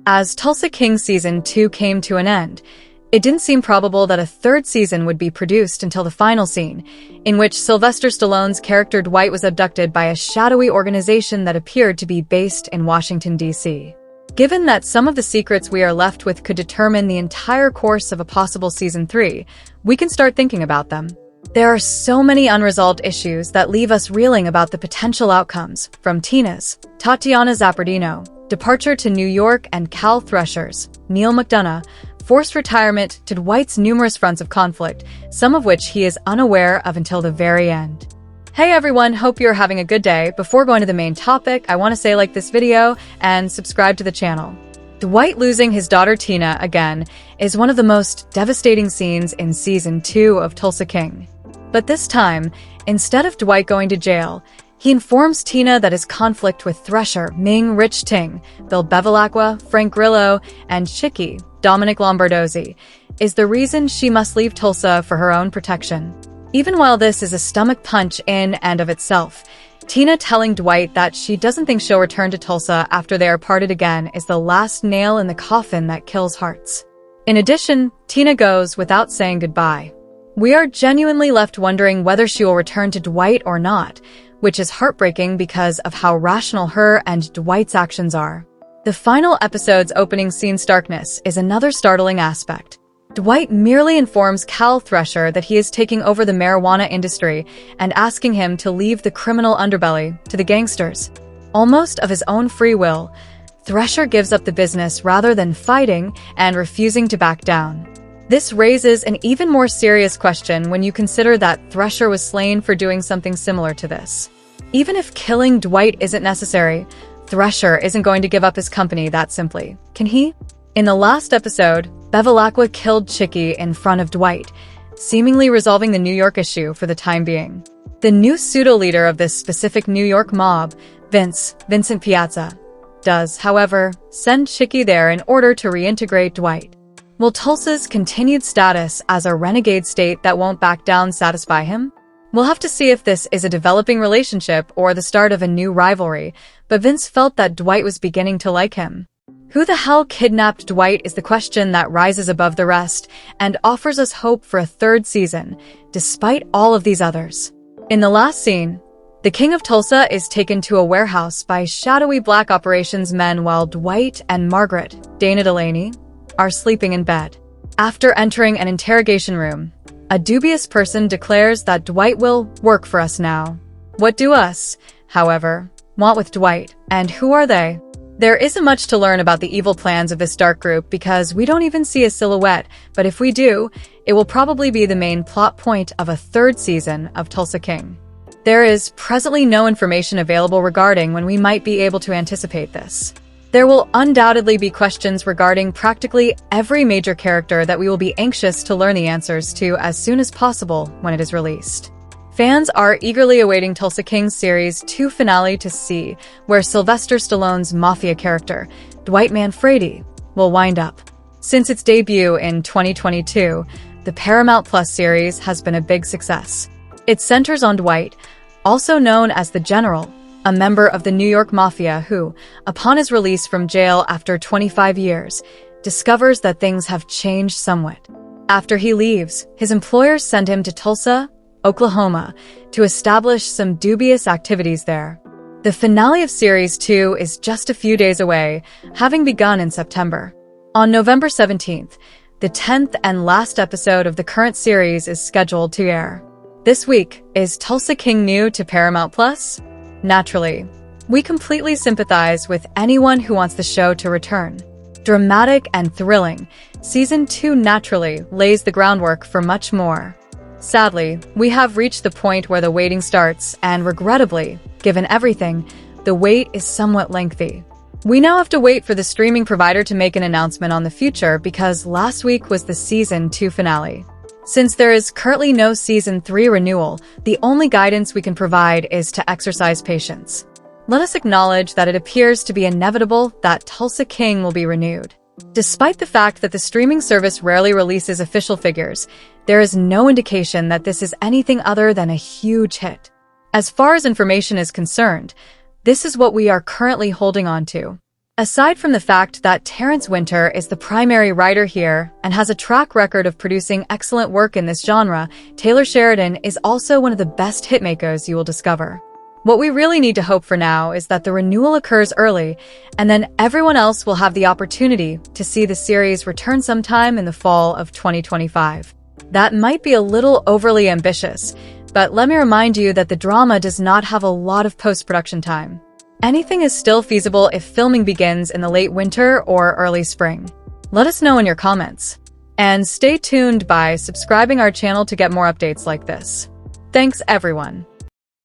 As Tulsa King Season 2 came to an end, it didn't seem probable that a third season would be produced until the final scene, in which Sylvester Stallone's character Dwight was abducted by a shadowy organization that appeared to be based in Washington, D.C. Given that some of the secrets we are left with could determine the entire course of a possible Season 3, we can start thinking about them. There are so many unresolved issues that leave us reeling about the potential outcomes, from Tina's, Tatiana Zappardino, departure to New York and Cal Thresher's, Neil McDonough, forced retirement to Dwight's numerous fronts of conflict, some of which he is unaware of until the very end. Hey everyone, hope you're having a good day. Before going to the main topic, I want to say like this video and subscribe to the channel. Dwight losing his daughter Tina again is one of the most devastating scenes in Season 2 of Tulsa King. But this time, instead of Dwight going to jail, he informs Tina that his conflict with Thresher, Ming Rich Ting, Bill Bevilacqua, Frank Grillo, and Chicky, Dominic Lombardozzi, is the reason she must leave Tulsa for her own protection. Even while this is a stomach punch in and of itself, Tina telling Dwight that she doesn't think she'll return to Tulsa after they are parted again is the last nail in the coffin that kills hearts. In addition, Tina goes without saying goodbye. We are genuinely left wondering whether she will return to Dwight or not, which is heartbreaking because of how rational her and Dwight's actions are. The final episode's opening scene's darkness is another startling aspect. Dwight merely informs Cal Thresher that he is taking over the marijuana industry and asking him to leave the criminal underbelly to the gangsters. Almost of his own free will, Thresher gives up the business rather than fighting and refusing to back down. This raises an even more serious question when you consider that Thresher was slain for doing something similar to this. Even if killing Dwight isn't necessary, Thresher isn't going to give up his company that simply, can he? In the last episode, Bevilacqua killed Chicky in front of Dwight, seemingly resolving the New York issue for the time being. The new pseudo-leader of this specific New York mob, Vincent Piazza, does, however, send Chicky there in order to reintegrate Dwight. Will Tulsa's continued status as a renegade state that won't back down satisfy him? We'll have to see if this is a developing relationship or the start of a new rivalry, but Vince felt that Dwight was beginning to like him. Who the hell kidnapped Dwight is the question that rises above the rest and offers us hope for a third season, despite all of these others. In the last scene, the King of Tulsa is taken to a warehouse by shadowy black operations men while Dwight and Margaret, Dana Delaney, are sleeping in bed. After entering an interrogation room, a dubious person declares that Dwight will work for us now. What do us, however, want with Dwight, and who are they? There isn't much to learn about the evil plans of this dark group because we don't even see a silhouette, but if we do, it will probably be the main plot point of a third season of Tulsa King. There is presently no information available regarding when we might be able to anticipate this. There will undoubtedly be questions regarding practically every major character that we will be anxious to learn the answers to as soon as possible when it is released. Fans are eagerly awaiting Tulsa King's Series 2 finale to see where Sylvester Stallone's mafia character, Dwight Manfredi, will wind up. Since its debut in 2022, the Paramount Plus series has been a big success. It centers on Dwight, also known as the General, a member of the New York Mafia who, upon his release from jail after 25 years, discovers that things have changed somewhat. After he leaves, his employers send him to Tulsa, Oklahoma, to establish some dubious activities there. The finale of Series 2 is just a few days away, having begun in September. On November 17th, the 10th and last episode of the current series is scheduled to air. This week, is Tulsa King new to Paramount Plus? Naturally, we completely sympathize with anyone who wants the show to return. Dramatic and thrilling, Season 2 naturally lays the groundwork for much more. Sadly, we have reached the point where the waiting starts, and regrettably, given everything, the wait is somewhat lengthy. We now have to wait for the streaming provider to make an announcement on the future because last week was the Season 2 finale. Since there is currently no Season 3 renewal, the only guidance we can provide is to exercise patience. Let us acknowledge that it appears to be inevitable that Tulsa King will be renewed. Despite the fact that the streaming service rarely releases official figures, there is no indication that this is anything other than a huge hit. As far as information is concerned, this is what we are currently holding on to. Aside from the fact that Terrence Winter is the primary writer here and has a track record of producing excellent work in this genre, Taylor Sheridan is also one of the best hitmakers you will discover. What we really need to hope for now is that the renewal occurs early, and then everyone else will have the opportunity to see the series return sometime in the fall of 2025. That might be a little overly ambitious, but let me remind you that the drama does not have a lot of post-production time. Anything is still feasible if filming begins in the late winter or early spring. Let us know in your comments. And stay tuned by subscribing our channel to get more updates like this. Thanks, everyone.